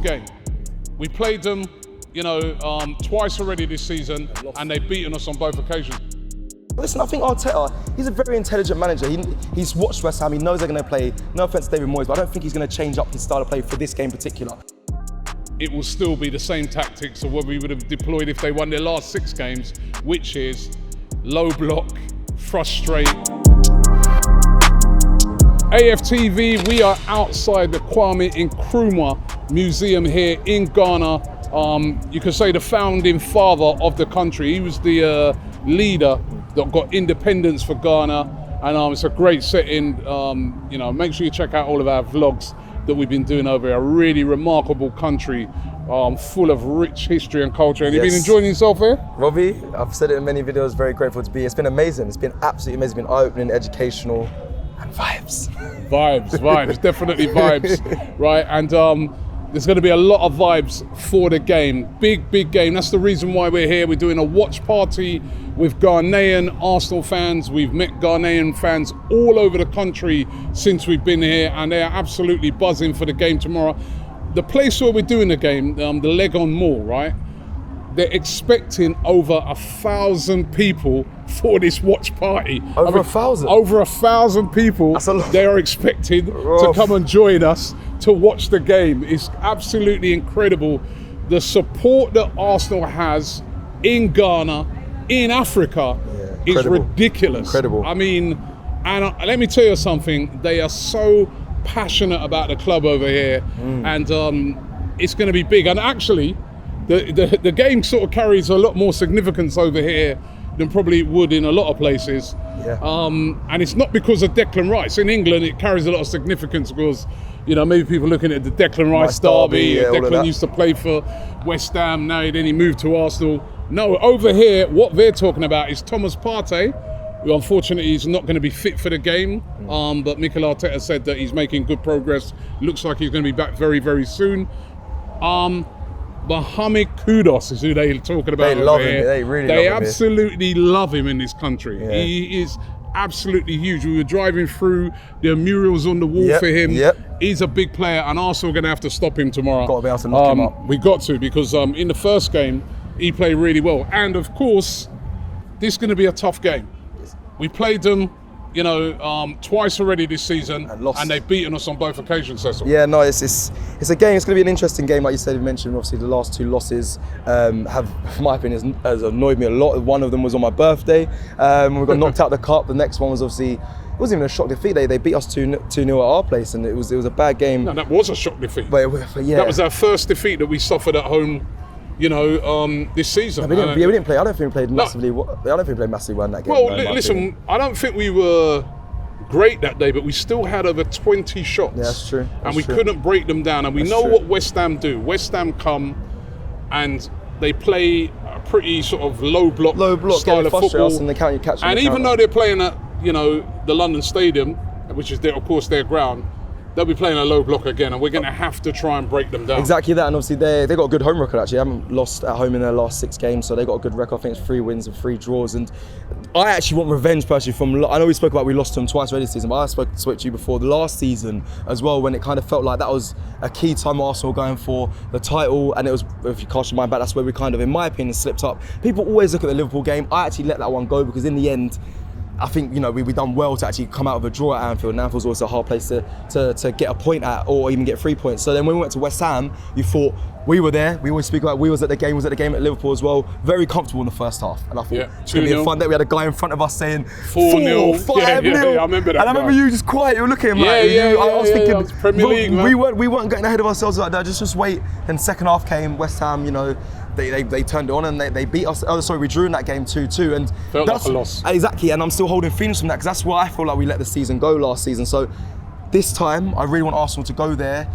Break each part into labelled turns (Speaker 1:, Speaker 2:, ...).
Speaker 1: game. We played them, twice already this season, and they've beaten us on both occasions.
Speaker 2: Listen, I think Arteta, he's a very intelligent manager. He's watched West Ham, he knows they're going to play. No offence to David Moyes, but I don't think he's going to change up his style of play for this game in particular.
Speaker 1: It will still be the same tactics of what we would have deployed if they won their last 6 games, which is low block, frustrate. AFTV, we are outside the Kwame Nkrumah Museum here in Ghana. You could say the founding father of the country. He was the leader that got independence for Ghana, and it's a great setting. Make sure you check out all of our vlogs that we've been doing over here. A really remarkable country, full of rich history and culture. And you've been enjoying yourself here?
Speaker 2: Robbie, I've said it in many videos, very grateful to be here. It's been amazing. It's been absolutely amazing. It's been eye-opening, educational, and vibes. Vibes, definitely vibes, right? And there's going to be a lot of vibes for the game. Big game. That's the reason why we're here. We're doing a watch party with Ghanaian Arsenal fans. We've met Ghanaian fans all over the country since we've been here, and they are absolutely buzzing for the game tomorrow. The place where we're doing the game, the Legon Mall, right? They're expecting over 1,000 people for this watch party. Over 1,000?
Speaker 1: Over 1,000 people.
Speaker 2: That's a lot.
Speaker 1: They are expected to come and join us to watch the game. It's absolutely incredible. The support that Arsenal has in Ghana, in Africa, is ridiculous.
Speaker 2: Incredible.
Speaker 1: I mean, and let me tell you something, they are so passionate about the club over here, and it's going to be big. And actually, the game sort of carries a lot more significance over here than probably it would in a lot of places. And it's not because of Declan Rice. In England, it carries a lot of significance because, maybe people looking at the Declan Rice derby. Declan used to play for West Ham, then he moved to Arsenal. No, over here, what they're talking about is Thomas Partey, who unfortunately is not going to be fit for the game. But Mikel Arteta said that he's making good progress. Looks like he's going to be back very, very soon. Mohamed Kudus is who they're talking about.
Speaker 2: They love him.
Speaker 1: Here.
Speaker 2: They really
Speaker 1: they
Speaker 2: love him.
Speaker 1: absolutely love him in this country.
Speaker 2: Yeah.
Speaker 1: He is absolutely huge. We were driving through, there are murals on the wall for him. He's a big player, and Arsenal are going to have to stop him tomorrow.
Speaker 2: Got to be able to knock him up.
Speaker 1: We got to, because in the first game, he played really well. And of course, this is going to be a tough game. We played them, twice already this season, and they've beaten us on both occasions, Cecil.
Speaker 2: Yeah, no, it's a game. It's going to be an interesting game, like you said. You mentioned obviously the last 2 losses have, in my opinion, has annoyed me a lot. One of them was on my birthday. We got knocked out the cup. The next one was obviously, it wasn't even a shock defeat. They beat us 2-0 at our place, and it was a bad game.
Speaker 1: No, that was a shock defeat.
Speaker 2: But yeah,
Speaker 1: that was our first defeat that we suffered at home. This season.
Speaker 2: We didn't play. I don't think we played massively. I don't think we played massively well in that game.
Speaker 1: Well, listen, I don't think we were great that day, but we still had over 20 shots.
Speaker 2: Yeah, that's true.
Speaker 1: And we couldn't break them down. And we know what West Ham do. West Ham come and they play a pretty sort of low block style of football. And even though they're playing at the London Stadium, which is of course their ground, they'll be playing a low block again, and we're going to have to try and break them down.
Speaker 2: Exactly that, and obviously they got a good home record actually. They haven't lost at home in their last 6 games, so they got a good record. I think it's 3 wins and 3 draws, and I actually want revenge personally I know we spoke about we lost to them twice already this season, but I spoke to you before the last season as well, when it kind of felt like that was a key time Arsenal going for the title, and it was, if you cast your mind back, that's where we kind of, in my opinion, slipped up. People always look at the Liverpool game. I actually let that one go because in the end, I think we done well to actually come out of a draw at Anfield, and Anfield's always a hard place to get a point at, or even get 3 points. So then when we went to West Ham, you thought we were there. We always speak about we was at the game at Liverpool as well. Very comfortable in the first half, and I thought it's going to be a fun day. We had a guy in front of us saying 4-0, 5-0.
Speaker 1: Yeah, I remember that.
Speaker 2: And I remember you just quiet. You were looking at him I was thinking, Premier League, we weren't getting ahead of ourselves like that. Just wait. Then second half came. West Ham, They turned it on and they beat us. We drew in that game 2-2, and
Speaker 1: felt like a loss.
Speaker 2: Exactly, and I'm still holding feelings from that because that's where I feel like we let the season go last season. So this time, I really want Arsenal to go there.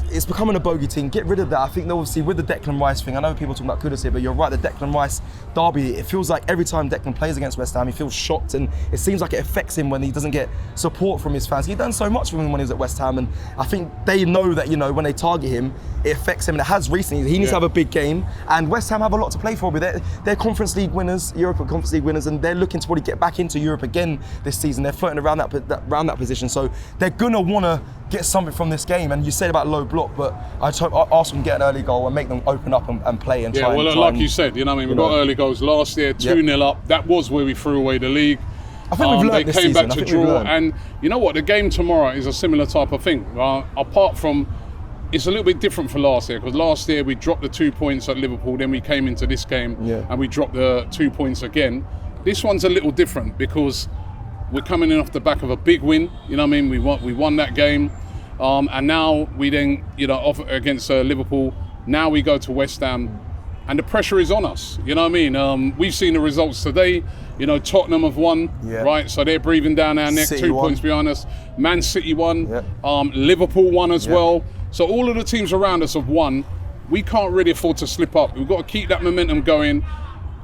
Speaker 2: It's becoming a bogey team. Get rid of that. I think obviously with the Declan Rice thing, I know people talking about Kudus here, but you're right, the Declan Rice derby, it feels like every time Declan plays against West Ham, he feels shocked, and it seems like it affects him when he doesn't get support from his fans. He's done so much for him when he was at West Ham, and I think they know that, when they target him, it affects him, and it has recently. He needs to have a big game, and West Ham have a lot to play for. They're Conference League winners, European Conference League winners, and they're looking to probably get back into Europe again this season. They're floating around that position, so they're good gonna wanna get something from this game. And you said about low block, but I just hope Arsenal can get an early goal and make them open up and play and try.
Speaker 1: Yeah, well, like you said, you know what I mean, we got early goals last year, 2-0 up. That was where we threw away the league.
Speaker 2: I think we've learned this season.
Speaker 1: They came back to draw, and you know what? The game tomorrow is a similar type of thing. Apart from, it's a little bit different for last year, because last year we dropped the 2 points at Liverpool, then we came into this game and we dropped the 2 points again. This one's a little different because we're coming in off the back of a big win. You know what I mean? We won that game, and now we then, off against Liverpool. Now we go to West Ham, and the pressure is on us. You know what I mean? We've seen the results today. Tottenham have won, right? So they're breathing down our neck. City 2 points behind us. Man City won. Liverpool won as well. So all of the teams around us have won. We can't really afford to slip up. We've got to keep that momentum going.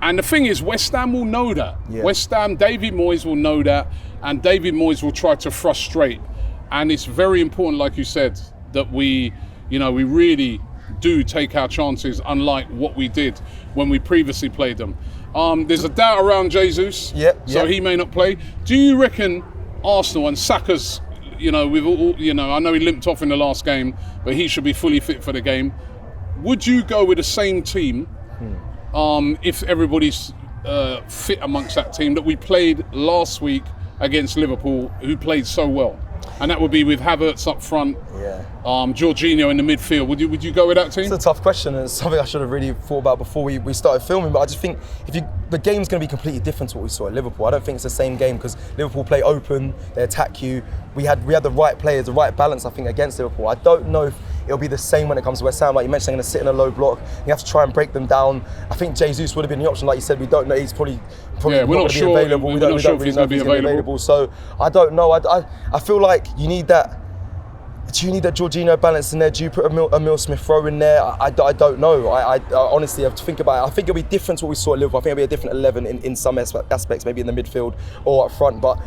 Speaker 1: And the thing is, West Ham will know that. West Ham, David Moyes will know that. And David Moyes will try to frustrate. And it's very important, like you said, that we really do take our chances, unlike what we did when we previously played them. There's a doubt around Jesus, so he may not play. Do you reckon Arsenal and Saka's, with all, I know he limped off in the last game, but he should be fully fit for the game. Would you go with the same team if everybody's fit amongst that team that we played last week against Liverpool, who played so well? And that would be with Havertz up front, Jorginho in the midfield. Would you go with that team?
Speaker 2: It's a tough question, and it's something I should have really thought about before we started filming. But I just think the game's going to be completely different to what we saw at Liverpool. I don't think it's the same game because Liverpool play open, they attack you. We had the right players, the right balance, I think, against Liverpool. I don't know if it'll be the same when it comes to West Ham. Like you mentioned, they're going to sit in a low block. You have to try and break them down. I think Jesus would have been the option. Like you said, we don't know. He's probably not going to be available. We don't really know if he's going to be available. So I don't know. I feel like you need that. Do you need that Jorginho balance in there? Do you put a Emil Smith-Rowe in there? I don't know. I honestly have to think about it. I think it'll be different to what we saw at Liverpool. I think it'll be a different 11 in some aspects, maybe in the midfield or up front. But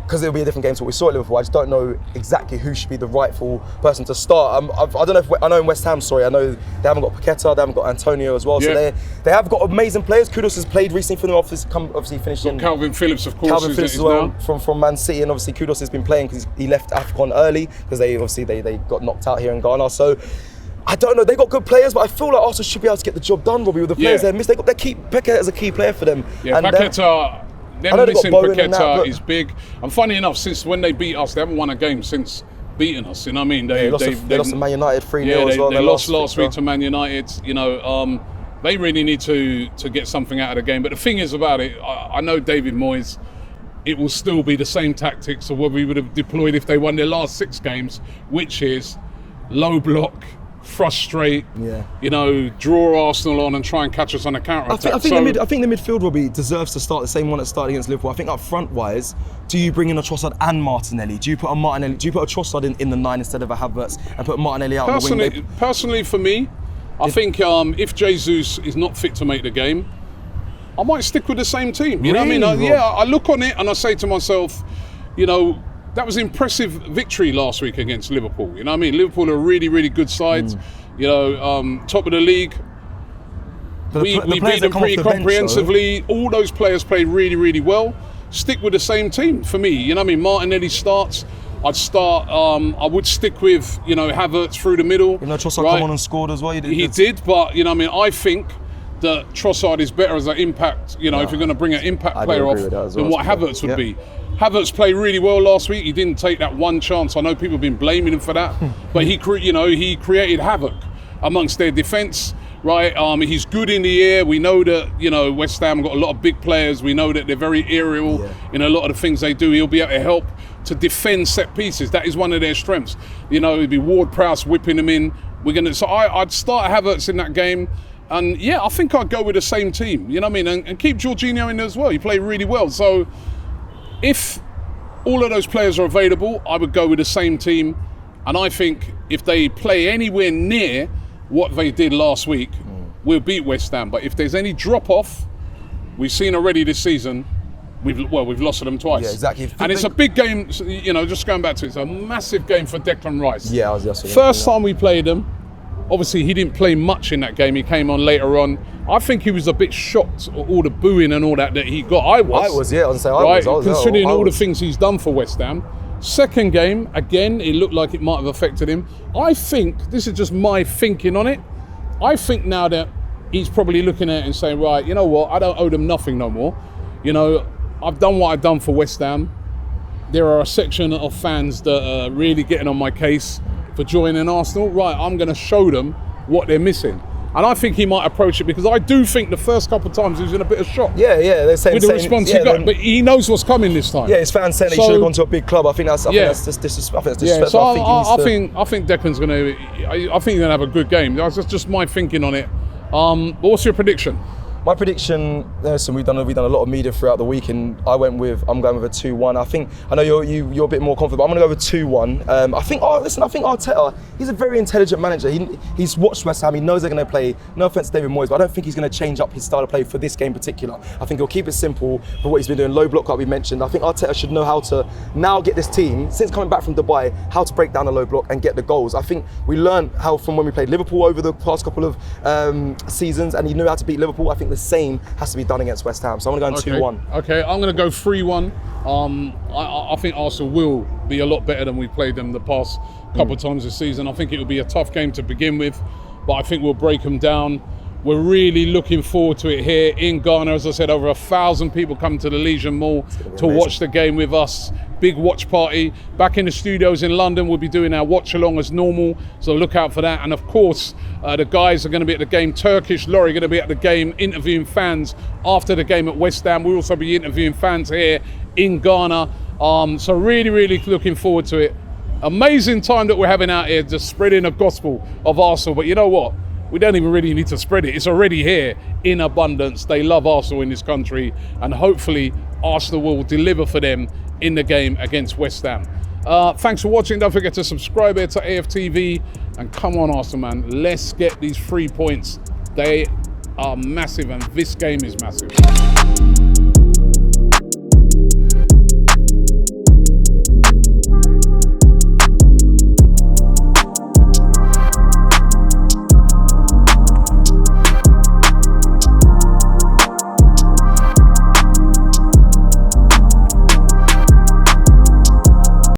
Speaker 2: because it'll be a different game to what we saw at Liverpool, I just don't know exactly who should be the rightful person to start. I don't know I know in West Ham, I know they haven't got Paqueta, they haven't got Antonio as well. So they have got amazing players. Kudos has played recently for them, obviously finished in.
Speaker 1: Calvin Phillips, of course.
Speaker 2: Calvin Phillips as well from Man City, and obviously Kudos has been playing because he left AFCON early because they got knocked out here in Ghana. So I don't know, they got good players, but I feel like Arsenal should be able to get the job done, Robbie, with the players they missed. Paqueta is a key player for them.
Speaker 1: Yeah,
Speaker 2: and
Speaker 1: Paqueta. Them missing Paqueta is big. And funny enough, since when they beat us, they haven't won a game since beating us. You know what I mean? They
Speaker 2: lost to Man United 3-0 as well.
Speaker 1: They lost last week to Man United. They really need to get something out of the game. But the thing is about it, I know David Moyes, it will still be the same tactics of what we would have deployed if they won their last 6 games, which is low block, frustrate, draw Arsenal on and try and catch us on a counter-attack.
Speaker 2: I think the midfield, Robbie, deserves to start the same one that started against Liverpool. I think up front-wise, do you bring in a Trossard and Martinelli? Do you put a Trossard in the 9 instead of a Havertz and put Martinelli out on the wing?
Speaker 1: Personally, for me, I think if Jesus is not fit to make the game, I might stick with the same team. You know what I mean? I look on it and I say to myself, that was an impressive victory last week against Liverpool. You know what I mean? Liverpool are a really, really good side. Top of the league. We beat them pretty comprehensively. All those players played really, really well. Stick with the same team for me. You know what I mean? Martinelli starts. I would stick with, Havertz through the middle.
Speaker 2: Trossard come on and scored as well.
Speaker 1: He did, but I think that Trossard is better as an impact. If you're going to bring an impact player off than what Havertz would be. Havertz played really well last week. He didn't take that one chance. I know people have been blaming him for that, but he created havoc amongst their defence. Right, he's good in the air. We know that West Ham got a lot of big players. We know that they're very aerial in a lot of the things they do. He'll be able to help to defend set pieces. That is one of their strengths. It'd be Ward-Prowse whipping them in. I'd start Havertz in that game. And I think I'd go with the same team. You know what I mean? And keep Jorginho in there as well. He played really well. So if all of those players are available, I would go with the same team. And I think if they play anywhere near what they did last week, we'll beat West Ham. But if there's any drop-off, we've seen already this season, we've lost to them twice.
Speaker 2: Yeah, exactly.
Speaker 1: And it's a big game, just going back to it, it's a massive game for Declan Rice.
Speaker 2: Yeah, I was just
Speaker 1: First time we played him, obviously he didn't play much in that game. He came on later on. I think he was a bit shocked at all the booing and all that he got. I was,
Speaker 2: yeah. I was.
Speaker 1: Considering all the things he's done for West Ham. Second game, again, it looked like it might have affected him. I think, this is just my thinking on it, I think now that he's probably looking at it and saying, right, you know what, I don't owe them nothing no more. You know, I've done what I've done for West Ham. There are a section of fans that are really getting on my case for joining Arsenal. Right, I'm going to show them what they're missing. And I think he might approach it because I do think the first couple of times he was in a bit of shock.
Speaker 2: Yeah, they're saying
Speaker 1: with the response he got, but he knows what's coming this time.
Speaker 2: Yeah, his fans saying he should have gone to a big club. I think that's just disrespectful.
Speaker 1: Yeah, so I think Declan's going to. I think he's going to have a good game. That's just my thinking on it. But what's your prediction?
Speaker 2: My prediction, listen, we've done a lot of media throughout the week, and I'm going with a 2-1. I know you're a bit more confident, but I'm going to go with 2-1. I think Arteta, he's a very intelligent manager. He's watched West Ham. He knows they're going to play. No offense to David Moyes, but I don't think he's going to change up his style of play for this game in particular. I think he'll keep it simple for what he's been doing, low block like we mentioned. I think Arteta should know how to now get this team, since coming back from Dubai, how to break down the low block and get the goals. I think we learned how from when we played Liverpool over the past couple of seasons, and he knew how to beat Liverpool. I think the same has to be done against West Ham. So I'm going to go 2-1.
Speaker 1: Okay, I'm going to go 3-1. I think Arsenal will be a lot better than we've played them the past couple of times this season. I think it will be a tough game to begin with, but I think we'll break them down. We're really looking forward to it here in Ghana. As I said, over 1,000 people come to the Legion Mall to watch the game with us. Big watch party. Back in the studios in London, we'll be doing our watch along as normal, so look out for that. And of course, the guys are going to be at the game. Turkish Laurie going to be at the game interviewing fans after the game at West Ham. We'll also be interviewing fans here in Ghana. So really looking forward to it. Amazing time that we're having out here, just spreading the gospel of Arsenal. But you know what? We don't even really need to spread it. It's already here in abundance. They love Arsenal in this country, and hopefully Arsenal will deliver for them in the game against West Ham. Thanks for watching. Don't forget to subscribe here to AFTV, and come on, Arsenal, man. Let's get these 3 points. They are massive, and this game is massive.